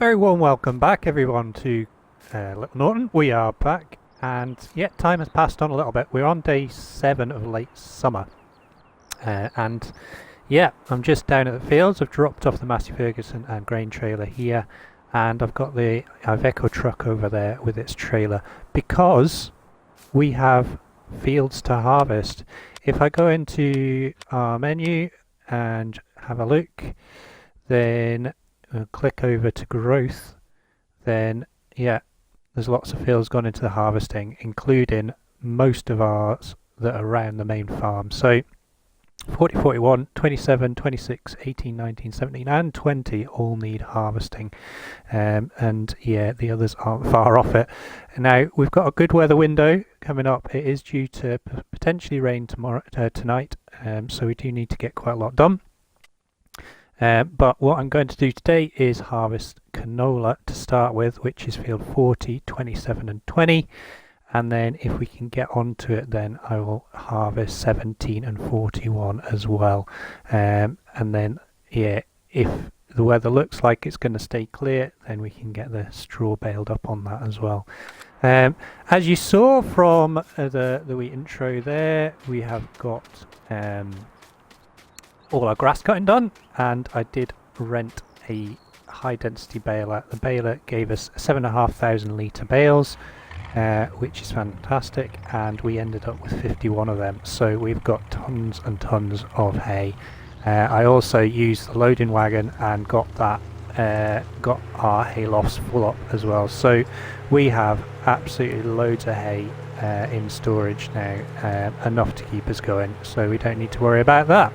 Very warm welcome back everyone to Little Norton. We are back and yeah, time has passed on a little bit. We're on day 7 of late summer and yeah, I'm just down at the fields. I've dropped off the Massey Ferguson and grain trailer here and I've got the Iveco truck over there with its trailer because we have fields to harvest. If I go into our menu and have a look, then click over to growth, then yeah, there's lots of fields gone into the harvesting, including most of ours that are around the main farm. So 40, 41, 27, 26, 18, 19, 17 and 20 all need harvesting, and yeah, the others aren't far off it. Now we've got a good weather window coming up. It is due to potentially rain tonight, so we do need to get quite a lot done. But what I'm going to do today is harvest canola to start with, which is field 40, 27 and 20. And then if we can get onto it, then I will harvest 17 and 41 as well. And then, yeah, if the weather looks like it's going to stay clear, then we can get the straw baled up on that as well. As you saw from the wee intro there, we have got all our grass cutting done, and I did rent a high density baler. The baler gave us 7,500 litre bales, which is fantastic, and we ended up with 51 of them, so we've got tons and tons of hay. I also used the loading wagon and got our hay lofts full up as well, so we have absolutely loads of hay in storage now, enough to keep us going, so we don't need to worry about that.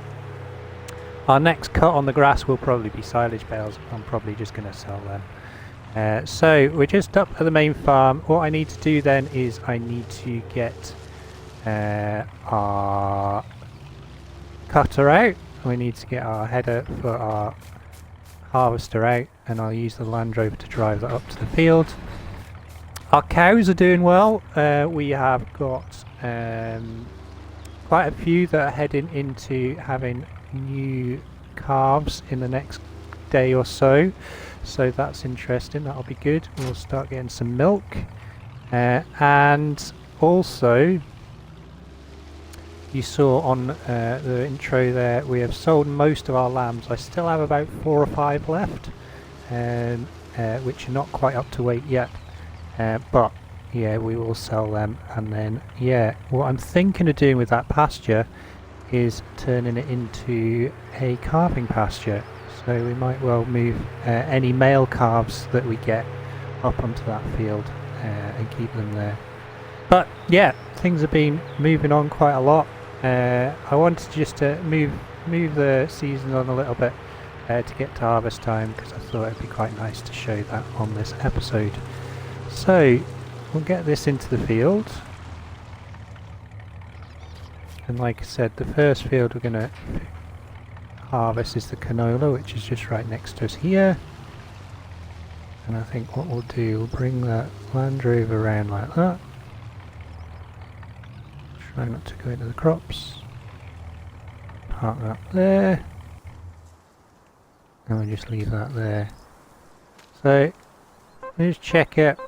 Our next cut on the grass will probably be silage bales. I'm probably just going to sell them. So we're just up at the main farm. What I need to do then is I need to get our cutter out. We need to get our header for our harvester out, and I'll use the Land Rover to drive that up to the field. Our cows are doing well. We have got quite a few that are heading into having new calves in the next day or so, so that's interesting. That'll be good. We'll start getting some milk, and also you saw on the intro there, we have sold most of our lambs. I still have about 4 or 5 left, which are not quite up to weight yet, but yeah, we will sell them. And then yeah, what I'm thinking of doing with that pasture is turning it into a calving pasture, so we might well move any male calves that we get up onto that field and keep them there. But yeah, things have been moving on quite a lot. I wanted just to move the season on a little bit to get to harvest time, because I thought it'd be quite nice to show that on this episode. So we'll get this into the field. And like I said, the first field we're going to harvest is the canola, which is just right next to us here. And I think what we'll do, we'll bring that Land Rover around like that. Try not to go into the crops. Park that there. And we'll just leave that there. So, let's check it.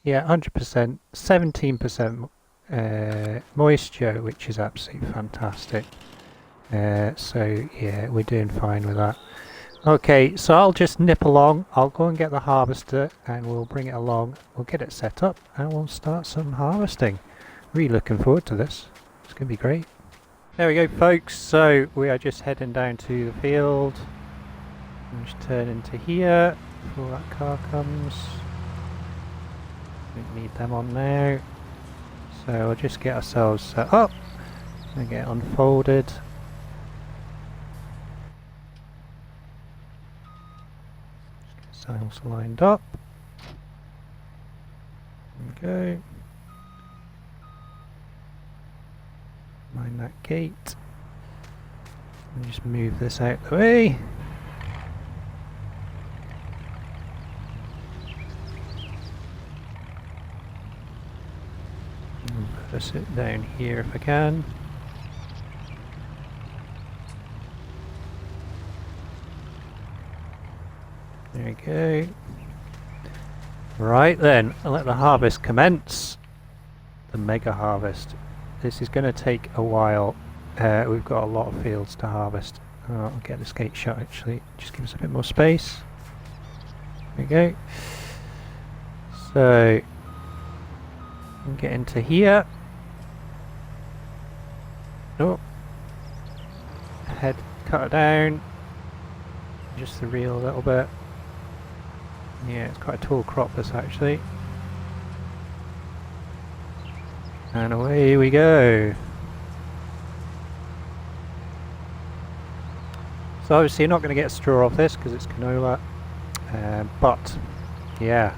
Yeah, 100%, 17% moisture, which is absolutely fantastic. So yeah, we're doing fine with that. Okay, so I'll just nip along. I'll go and get the harvester and we'll bring it along. We'll get it set up and we'll start some harvesting. Really looking forward to this. It's going to be great. There we go, folks. So we are just heading down to the field. I'll just turn into here before that car comes. We need them on now. So we'll just get ourselves set up and get unfolded. Just get ourselves lined up. There we go. Mind that gate. And just move this out the way. Put it down here if I can. There we go. Right then, let the harvest commence. The mega harvest. This is going to take a while. We've got a lot of fields to harvest. I'll get this gate shut actually. Just give us a bit more space. There we go. So, we'll get into here. Oh. Head cut it down. Just the reel a little bit. Yeah, it's quite a tall crop this actually. And away we go. So obviously you're not going to get straw off this because it's canola, but yeah,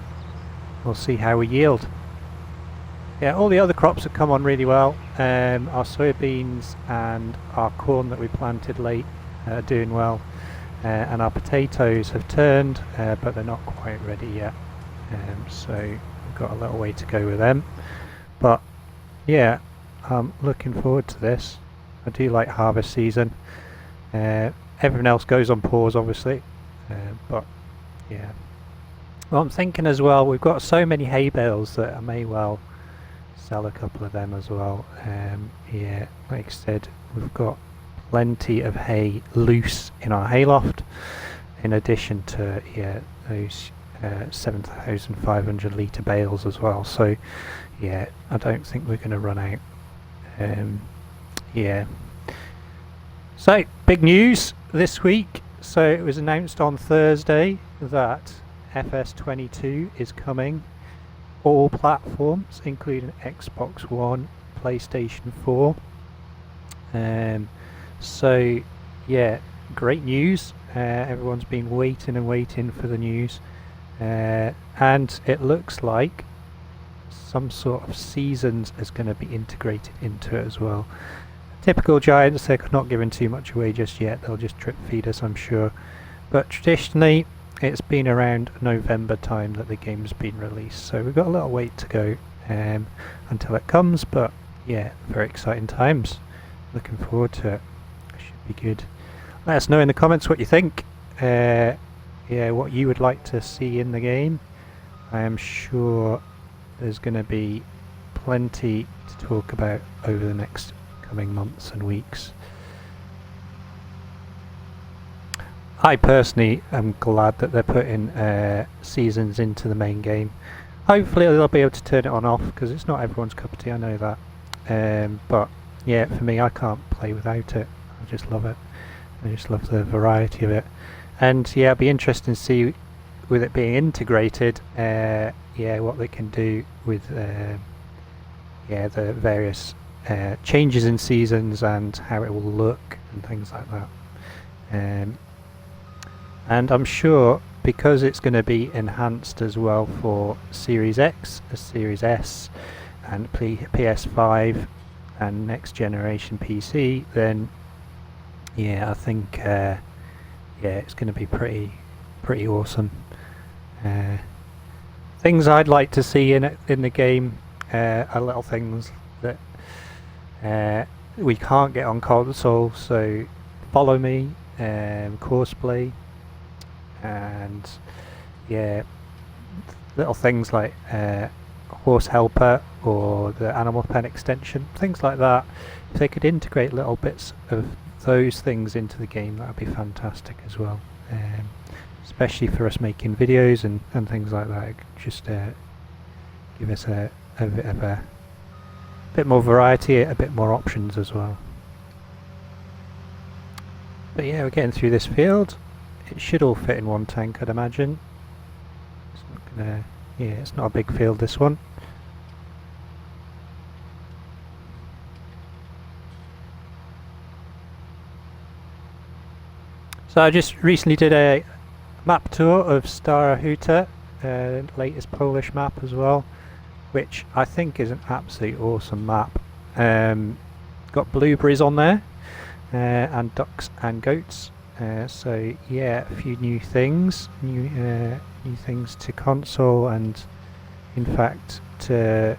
we'll see how we yield. Yeah, all the other crops have come on really well. Our soybeans and our corn that we planted late are doing well, and our potatoes have turned, but they're not quite ready yet. So we've got a little way to go with them. But yeah, I'm looking forward to this. I do like harvest season. Everything else goes on pause obviously, but yeah. Well, I'm thinking as well, we've got so many hay bales that I may well sell a couple of them as well. Yeah, like I said, we've got plenty of hay loose in our hayloft, in addition to those 7,500 litre bales as well. So yeah, I don't think we're going to run out. Yeah. So big news this week. So it was announced on Thursday that FS22 is coming, all platforms including Xbox One, PlayStation 4. So yeah, great news. Everyone's been waiting and waiting for the news, and it looks like some sort of seasons is going to be integrated into it as well. Typical Giants, they're not giving too much away just yet. They'll just drip feed us, I'm sure. But traditionally, it's been around November time that the game's been released. So we've got a little wait to go until it comes. But yeah, very exciting times. Looking forward to it. Should be good. Let us know in the comments what you think. Yeah, what you would like to see in the game. I am sure there's going to be plenty to talk about over the next coming months and weeks. I personally am glad that they're putting seasons into the main game. Hopefully they'll be able to turn it on off, because it's not everyone's cup of tea, I know that. But yeah, for me, I can't play without it. I just love it. I just love the variety of it. And yeah, it'll be interesting to see, with it being integrated, yeah, what they can do with yeah, the various changes in seasons and how it will look and things like that. And I'm sure, because it's going to be enhanced as well for Series X, Series S and PS5 and next generation PC, then yeah, I think yeah, it's going to be pretty awesome. Things I'd like to see in the game are little things that we can't get on console. So follow me, courseplay, and yeah, little things like horse helper or the animal pen extension, things like that. If they could integrate little bits of those things into the game, that would be fantastic as well. Especially for us making videos and things like that. It could just give us a bit of a bit more variety, a bit more options as well. But yeah, we're getting through this field. It should all fit in one tank, I'd imagine. It's not gonna, yeah, it's not a big field, this one. So I just recently did a map tour of Stara Huta, latest Polish map as well, which I think is an absolutely awesome map. Got blueberries on there, and ducks and goats. So yeah, a few new things, new things to console, and in fact, I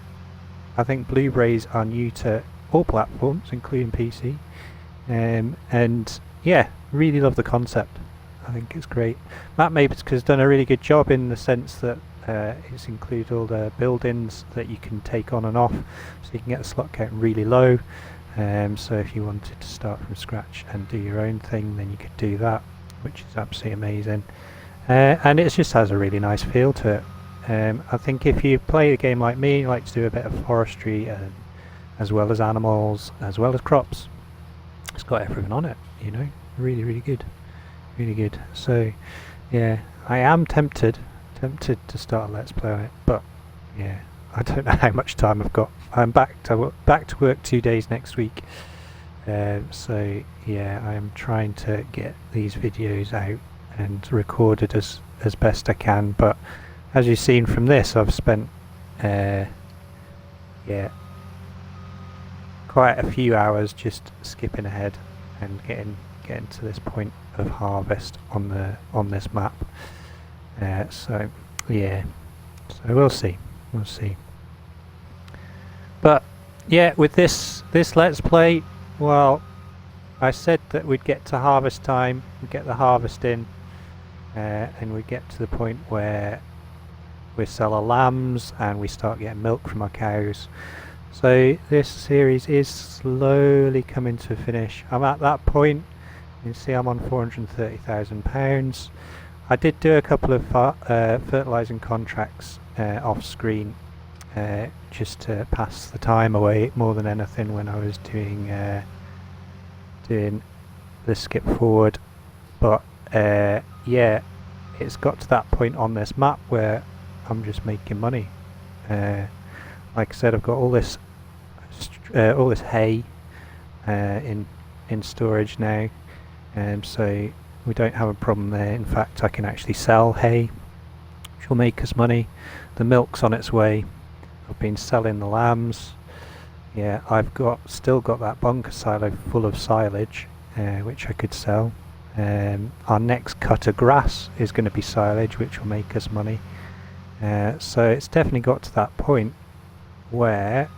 think blueberries are new to all platforms, including PC. And yeah, really love the concept. I think it's great. Mapmaker's has done a really good job in the sense that it's included all the buildings that you can take on and off, so you can get the slot count really low. So if you wanted to start from scratch and do your own thing, then you could do that, which is absolutely amazing. And it just has a really nice feel to it. I think if you play a game like me, you like to do a bit of forestry, as well as animals, as well as crops. It's got everything on it, you know. Really, really good. Really good. So, yeah, I am tempted to start a Let's Play on it, but yeah, I don't know how much time I've got. I'm back to work 2 days next week. So yeah, I'm trying to get these videos out and recorded as best I can, but as you've seen from this, I've spent yeah, quite a few hours just skipping ahead and getting to this point of harvest on this map. So yeah, so we'll see. But yeah, with this Let's Play, well, I said that we'd get to harvest time, we'd get the harvest in, and we'd get to the point where we sell our lambs and we start getting milk from our cows. So this series is slowly coming to a finish. I'm at that point. You can see I'm on £430,000. I did do a couple of fertilising contracts off screen, just to pass the time away more than anything when I was doing the skip forward. But yeah, it's got to that point on this map where I'm just making money. Like I said, I've got all this hay in storage now, so we don't have a problem there. In fact, I can actually sell hay, which will make us money. The milk's on its way. I've been selling the lambs. Yeah, I've still got that bunker silo full of silage, which I could sell. Our next cut of grass is going to be silage, which will make us money. So it's definitely got to that point where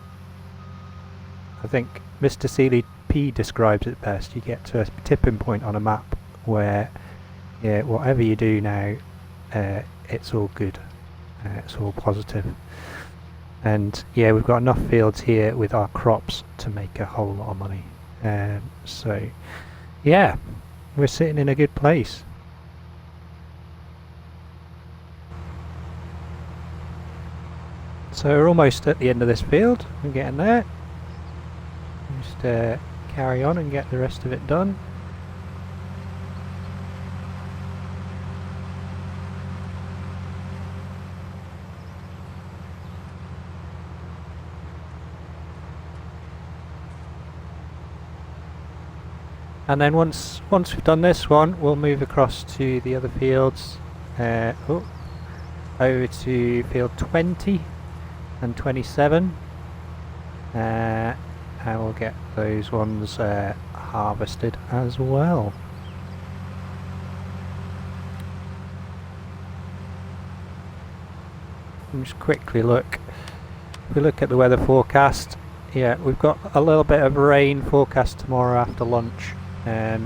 I think Mr. Seeley P describes it best. You get to a tipping point on a map where, yeah, whatever you do now, it's all good. It's all positive. And yeah, we've got enough fields here with our crops to make a whole lot of money. So yeah, we're sitting in a good place. So we're almost at the end of this field. We're getting there. Just carry on and get the rest of it done. And then once we've done this one, we'll move across to the other fields, over to field 20 and 27, and we'll get those ones harvested as well. Just quickly look. If we look at the weather forecast, yeah, we've got a little bit of rain forecast tomorrow after lunch.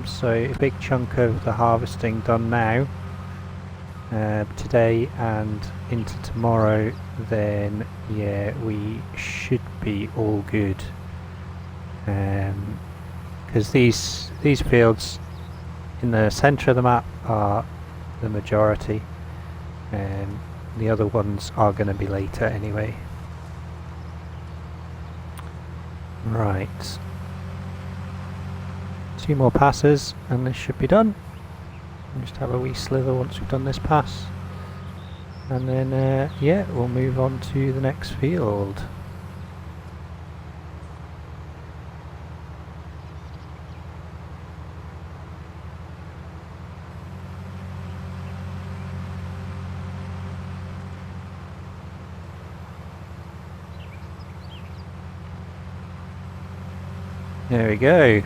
So a big chunk of the harvesting done now, today and into tomorrow, then yeah, we should be all good. Because these fields in the centre of the map are the majority, and the other ones are going to be later anyway. Right. 2 more passes and this should be done. We'll just have a wee slither once we've done this pass, and then yeah, we'll move on to the next field. There we go.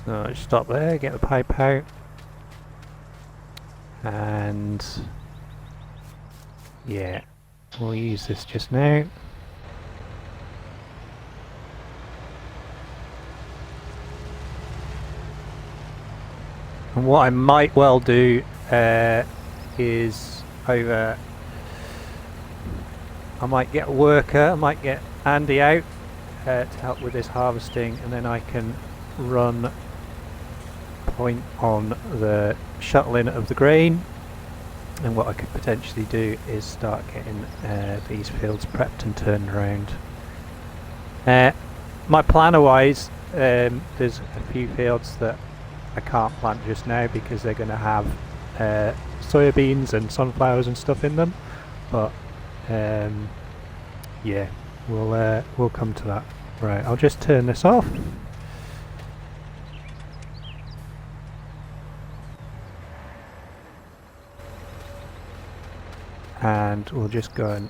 So stop there, get the pipe out, and yeah, we'll use this just now. And what I might well do is I might get a worker, I might get Andy out to help with this harvesting, and then I can run point on the shuttling of the grain. And what I could potentially do is start getting these fields prepped and turned around. My planner wise, there's a few fields that I can't plant just now because they're going to have soybeans and sunflowers and stuff in them, but yeah, we'll come to that. Right, I'll just turn this off. And we'll just go and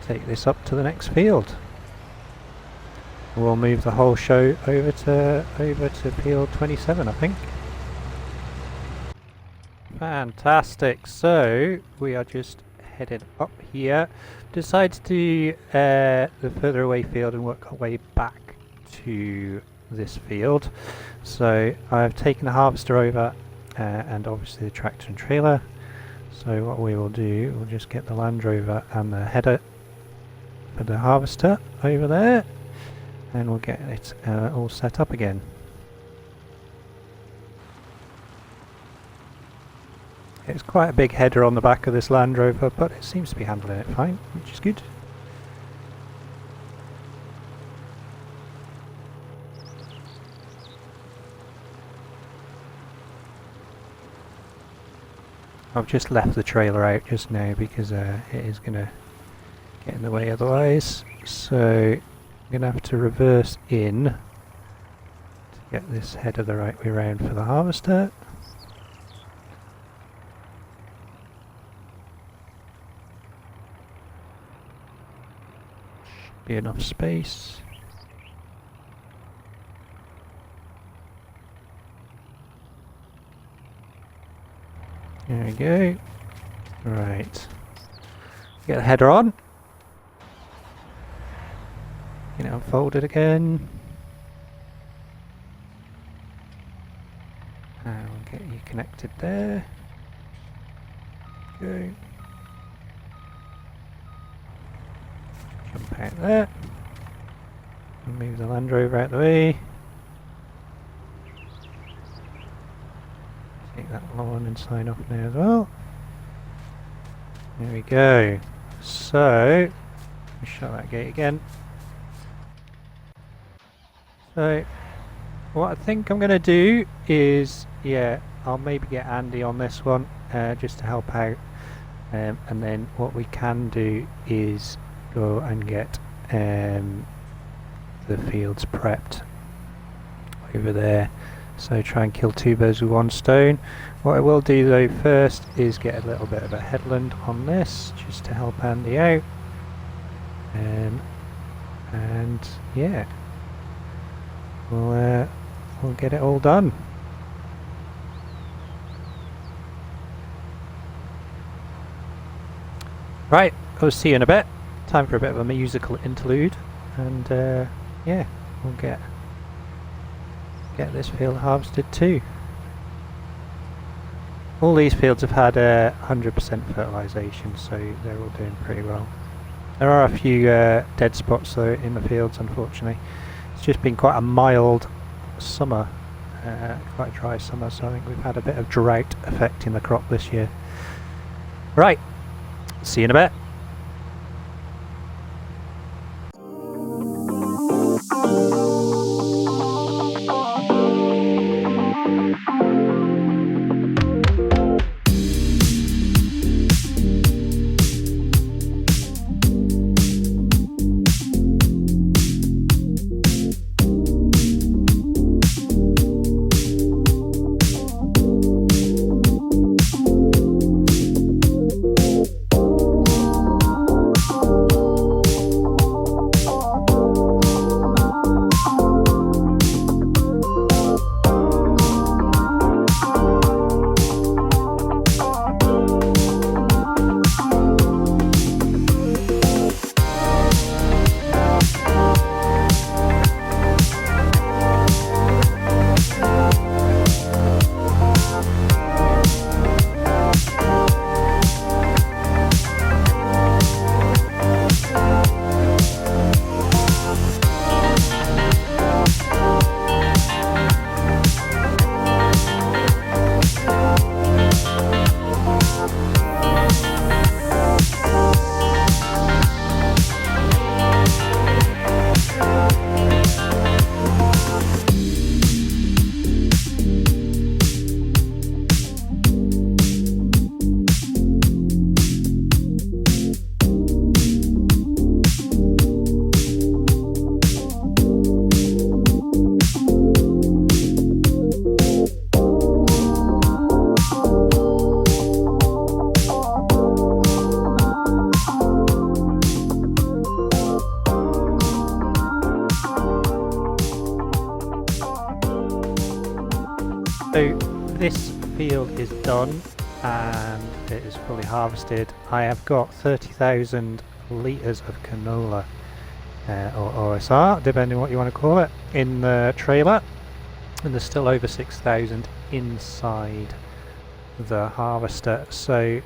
take this up to the next field. We'll move the whole show over to field 27, I think. Fantastic. So we are just headed up here. Decided to do the further away field and work our way back to this field. So I've taken the harvester over and obviously the tractor and trailer. So what we will do, we'll just get the Land Rover and the header for the harvester over there, and we'll get it all set up again. It's quite a big header on the back of this Land Rover, but it seems to be handling it fine, which is good. I've just left the trailer out just now because it is going to get in the way otherwise. So I'm going to have to reverse in to get this header the right way around for the harvester. Should be enough space. There we go. Right. Get the header on. Get it unfolded again. And we'll get you connected there. Go. Jump out there. And move the Land Rover out of the way. Take that on and sign off now as well. There we go. So, shut that gate again. So, what I think I'm going to do is, yeah, I'll maybe get Andy on this one just to help out. And then what we can do is go and get the fields prepped over there. So try and kill two birds with one stone. What I will do though first is get a little bit of a headland on this just to help Andy out. And yeah, we'll get it all done. Right, I'll see you in a bit. Time for a bit of a musical interlude, and yeah, we'll get this field harvested too. All these fields have had 100% fertilisation, so they're all doing pretty well. There are a few dead spots though in the fields, unfortunately. It's just been quite a mild summer, quite a dry summer, so I think we've had a bit of drought affecting the crop this year. Right, see you in a bit. field is done and it is fully harvested. I have got 30,000 litres of canola, or OSR, depending on what you want to call it, in the trailer, and there's still over 6,000 inside the harvester. So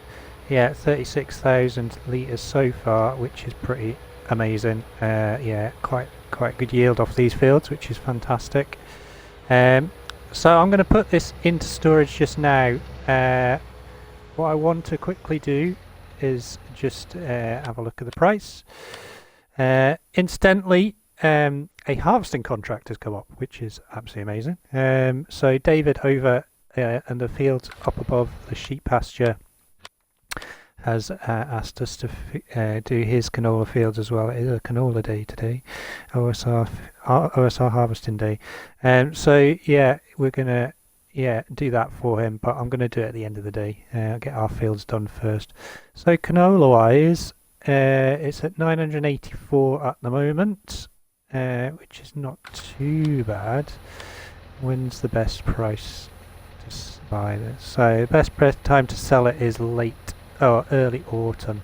yeah, 36,000 litres so far, which is pretty amazing. Yeah, quite good yield off these fields, which is fantastic. So I'm going to put this into storage just now. What I want to quickly do is just have a look at the price. Incidentally, a harvesting contract has come up, which is absolutely amazing. So David over in the fields up above the sheep pasture has asked us to do his canola fields as well. It is a canola day today, OSR harvesting day. So yeah, we're gonna do that for him, but I'm gonna do it at the end of the day. Get our fields done first. So canola wise, it's at 984 at the moment, which is not too bad. When's the best price to buy this? So best time to sell it is early autumn.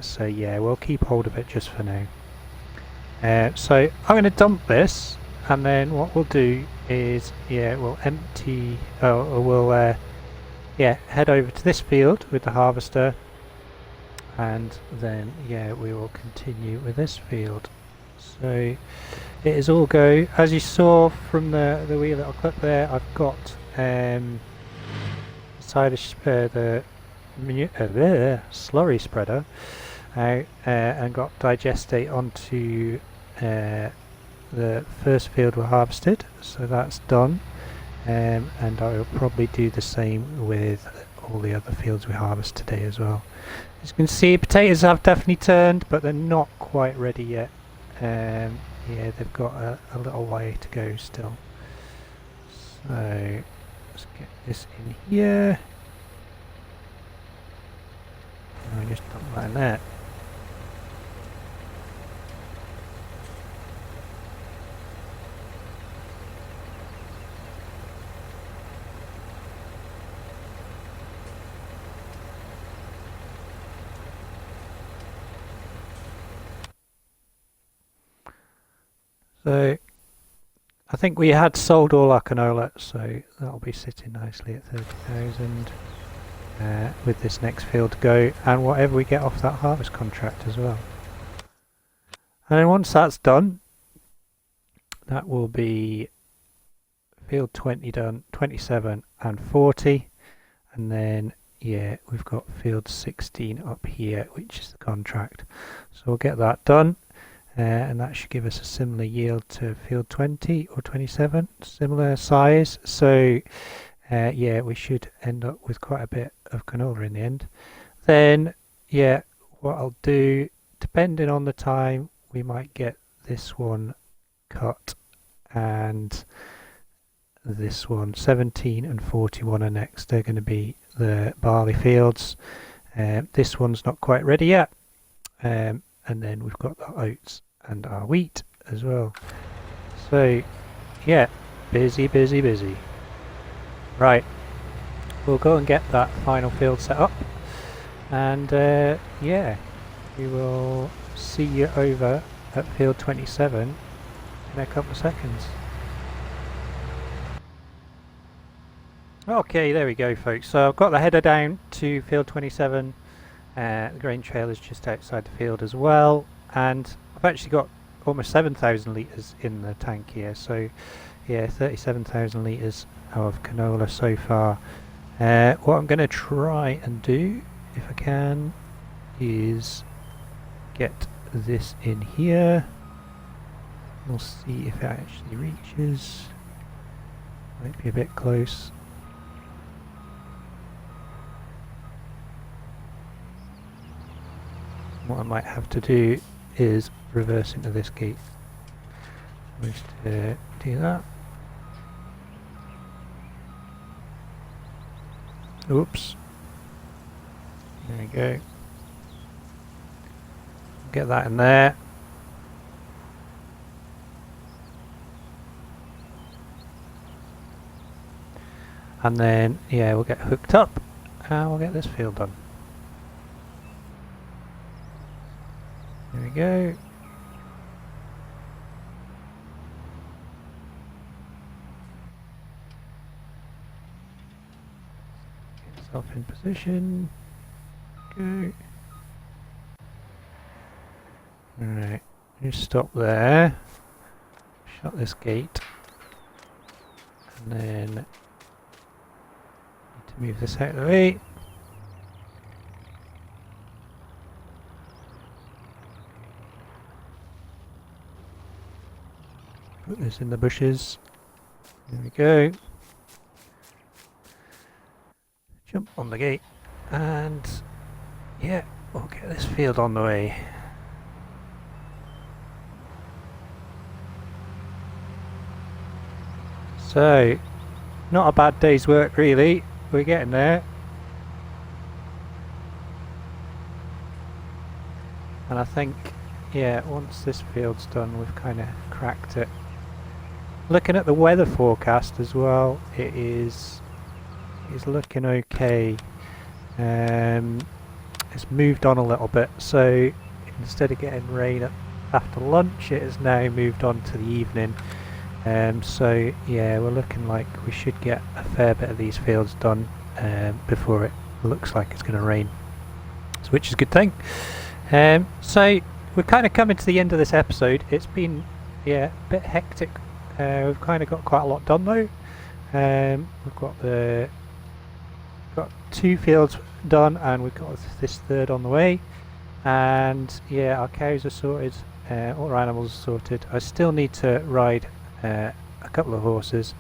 So yeah, we'll keep hold of it just for now. So I'm going to dump this, and then what we'll do is we'll empty. We'll head over to this field with the harvester, and then we will continue with this field. So it is all go. As you saw from the wee little clip there, I've got side of the slurry spreader out and got Digestate onto the first field we harvested, so that's done, and I will probably do the same with all the other fields we harvest today as well. As you can see, potatoes have definitely turned, but they're not quite ready yet. Yeah, they've got a little way to go still. So let's get this in here. I just dump that in there. So I think we had sold all our canola, so that'll be sitting nicely at 30,000. With this next field to go, and whatever we get off that harvest contract as well. And then once that's done, that will be field 20 done, 27 and 40, and then we've got field 16 up here, which is the contract. So we'll get that done, and that should give us a similar yield to field 20 or 27, similar size. So we should end up with quite a bit of canola in the end. Then what I'll do, depending on the time, we might get this one cut, and this one 17 and 41 are next. They're going to be the barley fields. This one's not quite ready yet, and then we've got the oats and our wheat as well. So busy. Right, we'll go and get that final field set up, and we will see you over at field 27 in a couple of seconds. Okay, there we go folks. So I've got the header down to field 27. The grain trail is just outside the field as well, and I've actually got almost 7,000 litres in the tank here. So 37,000 litres of canola so far. What I'm going to try and do, if I can, is get this in here. We'll see if it actually reaches. Might be a bit close. What I might have to do is reverse into this gate. Just do that. Oops. There we go. Get that in there. and then yeah, we'll get hooked up and we'll get this field done. There we go. Get yourself in position. Go. Alright, just stop there. Shut this gate. And then need to move this out of the way. Put this in the bushes. There we go. Jump on the gate. And yeah, we'll get this field on the way. So, not a bad day's work really. We're getting there. And I think, yeah, once this field's done, we've kind of cracked it. Looking at the weather forecast as well, it's looking okay. It's moved on a little bit, so instead of getting rain after lunch, it has now moved on to the evening. So yeah, we're looking like we should get a fair bit of these fields done before it looks like it's going to rain, which is a good thing. So we're kind of coming to the end of this episode. It's been, yeah, a bit hectic. We've kind of got quite a lot done though. We've got 2 fields done, and we've got this 3rd on the way. And yeah, our cows are sorted, all our animals are sorted. I still need to ride a couple of horses,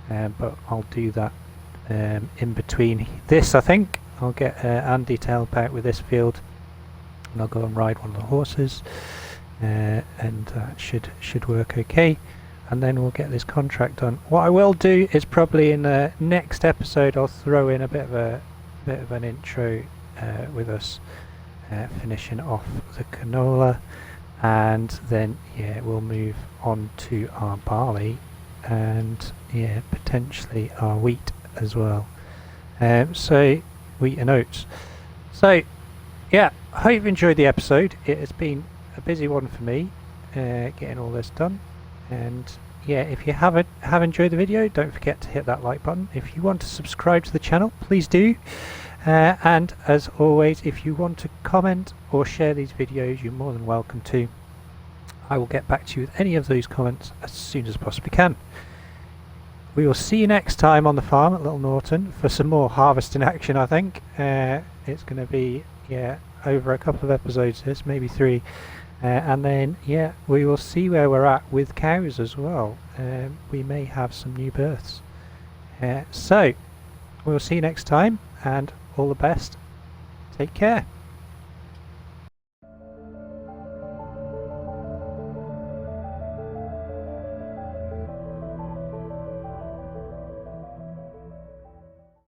but I'll do that in between this. I think I'll get Andy to help out with this field, and I'll go and ride one of the horses, and that should work okay. And then we'll get this contract done. What I will do is probably in the next episode I'll throw in a bit of an intro with us finishing off the canola, and then yeah, we'll move on to our barley and yeah, potentially our wheat as well. So wheat and oats. So yeah, I hope you enjoyed the episode. It has been a busy one for me, getting all this done. And yeah, if you have enjoyed the video, don't forget to hit that like button. If you want to subscribe to the channel, please do. And as always, if you want to comment or share these videos, you're more than welcome to. I will get back to you with any of those comments as soon as I possibly can. We will see you next time on the farm at Little Norton for some more harvesting action, I think. It's going to be, yeah, over a couple of episodes, this maybe 3. And then yeah, we will see where we're at with cows as well. We may have some new births. So we'll see you next time, and all the best. Take care.